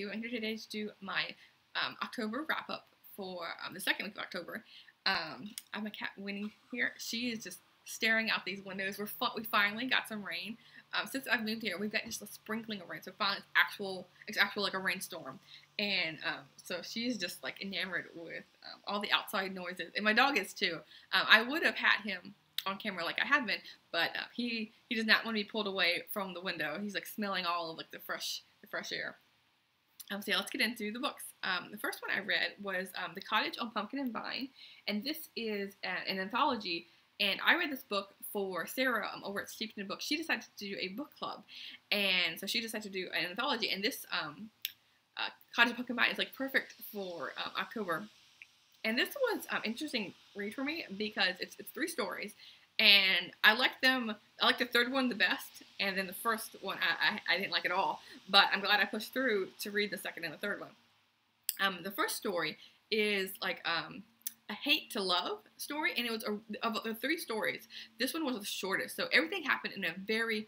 I'm here today to do my October wrap up for the second week of October. I have my cat Winnie here. She is just staring out these windows. We finally got some rain. Since I've moved here, we've got just a sprinkling of rain. So finally, it's actual like a rainstorm, and so she's just like enamored with all the outside noises, and my dog is too. I would have had him on camera like I have been, but he does not want to be pulled away from the window. He's like smelling all of like the fresh air. So yeah, let's get into the books. The first one I read was The Cottage on Pumpkin and Vine, and this is an anthology. And I read this book for Sarah over at Steepton Books. She decided to do a book club, and so she decided to do an anthology. And this Cottage on Pumpkin and Vine is like perfect for October. And this was interesting read for me because it's 3 stories, and I like them. I like the third one the best, and then the first one I didn't like at all. But I'm glad I pushed through to read the second and the third one. The first story is like a hate to love story, and it was of the 3 stories. This one was the shortest, so everything happened in a very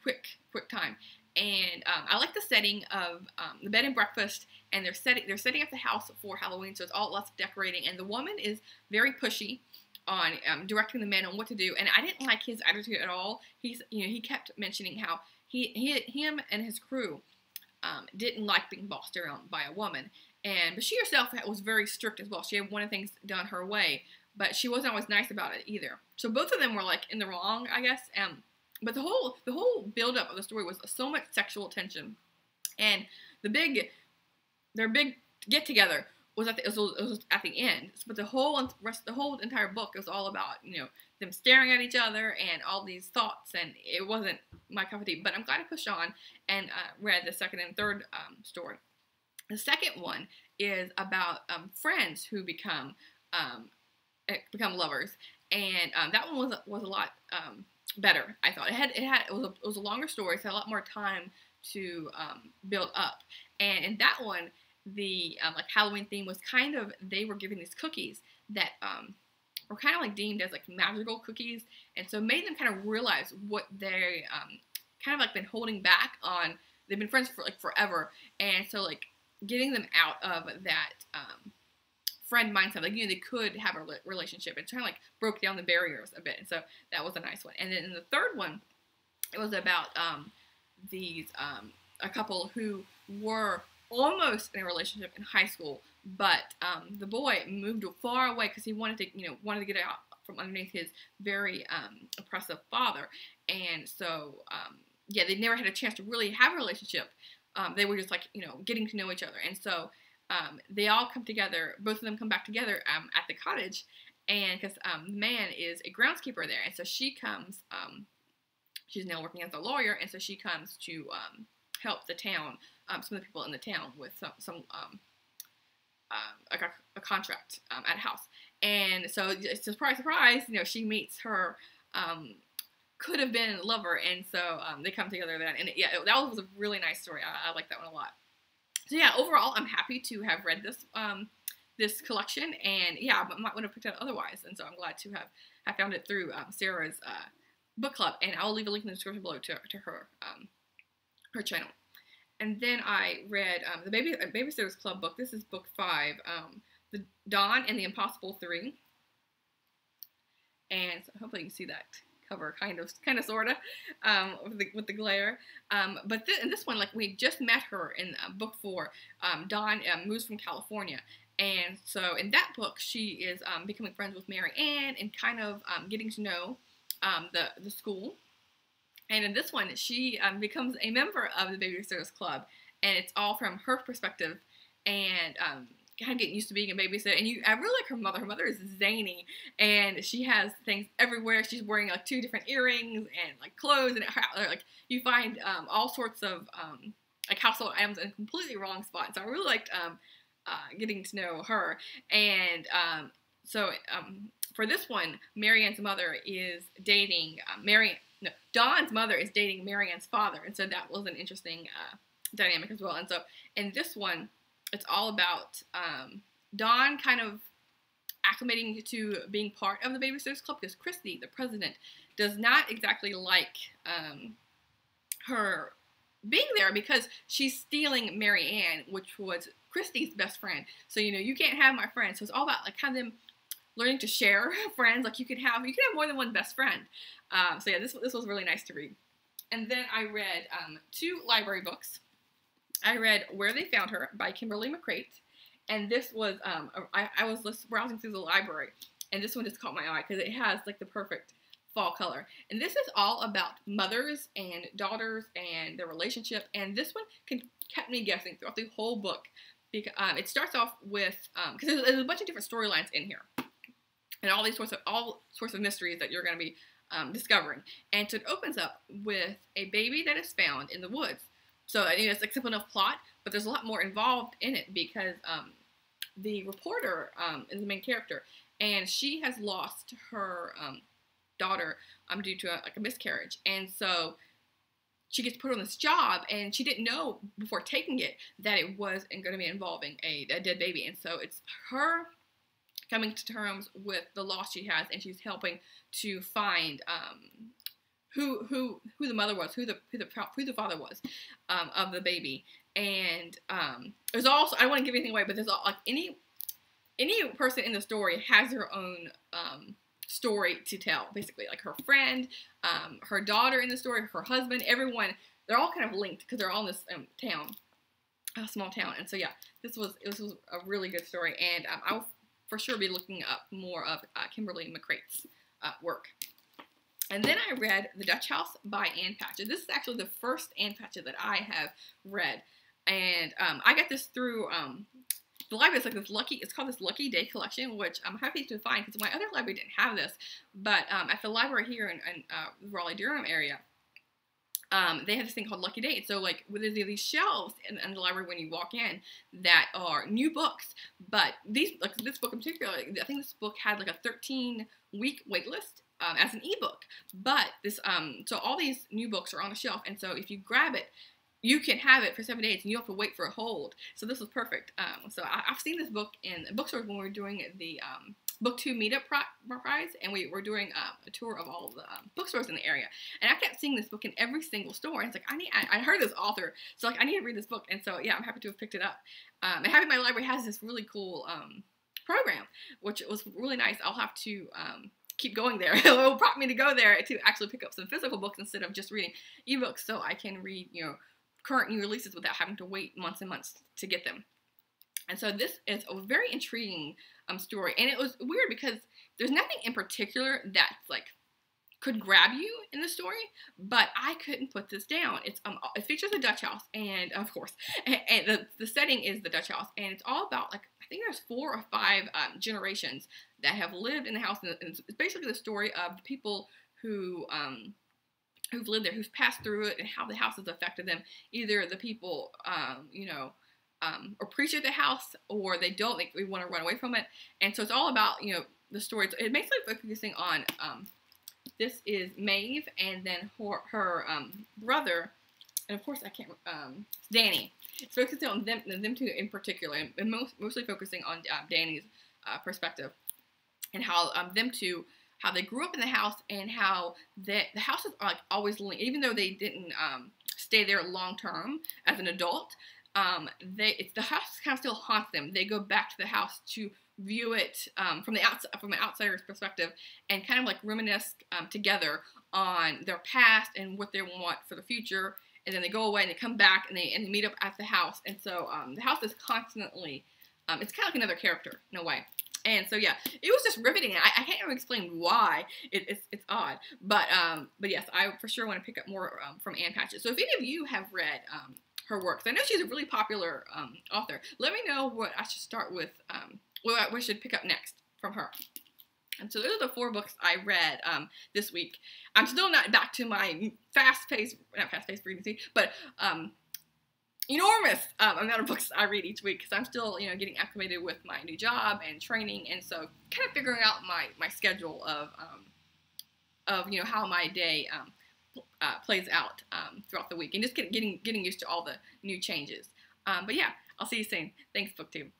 quick time. And I like the setting of the bed and breakfast, and they're setting up the house for Halloween, so it's all lots of decorating. And the woman is very pushy on directing the men on what to do, and I didn't like his attitude at all. He kept mentioning how him and his crew didn't like being bossed around by a woman, but she herself was very strict as well. She had wanted things done her way, but she wasn't always nice about it either. So both of them were like in the wrong, I guess. But the whole build-up of the story was so much sexual tension, and their big get-together was at the end. But the whole entire book was all about them staring at each other and all these thoughts, and it wasn't my cup of tea. But I'm glad I pushed on and read the second and third story. The second one is about friends who become lovers, and that one was a lot better, I thought. It was a longer story, so it had a lot more time to build up. And in that one, the like Halloween theme was kind of, they were giving these cookies that were kind of like deemed as like magical cookies, and so it made them kind of realize what they kind of like been holding back on. They've been friends for like forever, and so like getting them out of that friend mindset, like they could have a relationship, and kind of like broke down the barriers a bit, and so that was a nice one. And then in the third one, it was about a couple who were almost in a relationship in high school, but the boy moved far away because he wanted to get out from underneath his very oppressive father, and so yeah, they never had a chance to really have a relationship. They were just like getting to know each other, and so they all come together. Both of them come back together at the cottage, and because the man is a groundskeeper there, and so she comes. She's now working as a lawyer, and so she comes to help the town, some of the people in the town with some like a contract at a house. And so, surprise, she meets her could have been lover, and so they come together then. And yeah, that was a really nice story. I like that one a lot. So yeah, overall, I'm happy to have read this collection, and yeah, I might would have picked it up otherwise. And so I'm glad to have found it through Sarah's book club, and I'll leave a link in the description below to her channel. And then I read the Babysitter's Club book. This is book 5, The Dawn and the Impossible 3. And so hopefully you can see that cover, kind of, sorta, with the glare. But in this one, like, we just met her in book 4. Dawn moves from California, and so in that book, she is becoming friends with Mary Ann and kind of getting to know the school. And in this one, she becomes a member of the Babysitter's Club, and it's all from her perspective, and kind of getting used to being a babysitter. And I really like her mother. Her mother is zany, and she has things everywhere. She's wearing like 2 different earrings and like clothes, and like you find all sorts of like household items in completely wrong spots. So I really liked getting to know her. And so for this one, Marianne's mother is dating Dawn's mother is dating Marianne's father, and so that was an interesting dynamic as well. And so in this one, it's all about Dawn kind of acclimating to being part of the Babysitters Club, because Christy, the president, does not exactly like her being there because she's stealing Mary Ann, which was Christy's best friend. So, you know, you can't have my friend. So it's all about, like, kind of them learning to share friends. Like, you can have more than one best friend. So yeah, this was really nice to read. And then I read 2 library books. I read Where They Found Her by Kimberly McCreight. And this was, I was browsing through the library, and this one just caught my eye because it has, like, the perfect fall color. And this is all about mothers and daughters and their relationship. And this one kept me guessing throughout the whole book. Because it starts off with, because there's a bunch of different storylines in here. And all sorts of mysteries that you're going to be discovering. And so it opens up with a baby that is found in the woods. So, you know, it's like simple enough plot, but there's a lot more involved in it because the reporter is the main character, and she has lost her daughter due to a miscarriage. And so she gets put on this job, and she didn't know before taking it that it was going to be involving a dead baby. And so it's her coming to terms with the loss she has, and she's helping to find who the mother was, who the father was of the baby. And there's also, I don't want to give anything away, but there's like any person in the story has their own story to tell, basically. Like her friend, her daughter in the story, her husband, everyone, they're all kind of linked because they're all in this town, a small town. And so yeah, this was a really good story, and I'll for sure be looking up more of Kimberly McCreight's work. And then I read The Dutch House by Ann Patchett. This is actually the first Ann Patchett that I have read, and I got this through the library. It's like this it's called this Lucky Day collection, which I'm happy to find because my other library didn't have this. But at the library here in the Raleigh-Durham area, they have this thing called Lucky Day. So, like, there's these shelves in the library when you walk in that are new books. But these, like this book in particular, I think this book had like a 13-week wait list as an ebook. But this, so all these new books are on the shelf, and so if you grab it, you can have it for 7 days, and you don't have to wait for a hold. So this was perfect. So I've seen this book in bookstores when we were doing the Book 2 meetup prize, and we were doing a tour of all the bookstores in the area. And I kept seeing this book in every single store, and it's like, I heard this author, so like I need to read this book. And so yeah, I'm happy to have picked it up. And having my library has this really cool program, which was really nice. I'll have to keep going there. It will prompt me to go there to actually pick up some physical books instead of just reading ebooks, so I can read, you know, current new releases without having to wait months and months to get them. And so this is a very intriguing story, and it was weird because there's nothing in particular that like could grab you in the story, but I couldn't put this down. It features a Dutch house, and of course, and the setting is the Dutch house, and it's all about, like, I think there's 4 or 5 generations that have lived in the house, and it's basically the story of the people who've lived there, who's passed through it, and how the house has affected them. Either the people, appreciate the house, or they don't. They want to run away from it. And so it's all about, you know, the story. It's basically focusing on, this is Maeve, and then her brother, and of course I can't, Danny. It's focusing on them two in particular, and mostly focusing on Danny's perspective, and how them two, how they grew up in the house, and how the houses are, like, always linked, even though they didn't stay there long term as an adult. The house kind of still haunts them. They go back to the house to view it from an outsider's perspective, and kind of like reminisce together on their past and what they want for the future. And then they go away and they come back and they meet up at the house. And so the house is constantly, it's kind of like another character in a way. And so yeah, it was just riveting. I can't even explain why. It's odd, but yes, I for sure want to pick up more from Ann Patchett. So if any of you have read her works, I know she's a really popular author. Let me know what I should start with, what I should pick up next from her. And so those are the 4 books I read this week. I'm still not back to my not fast-paced reading speed, but enormous amount of books I read each week, because I'm still, you know, getting acclimated with my new job and training, and so kind of figuring out my schedule of you know, how my day plays out throughout the week, and just getting used to all the new changes. But yeah, I'll see you soon. Thanks, BookTube.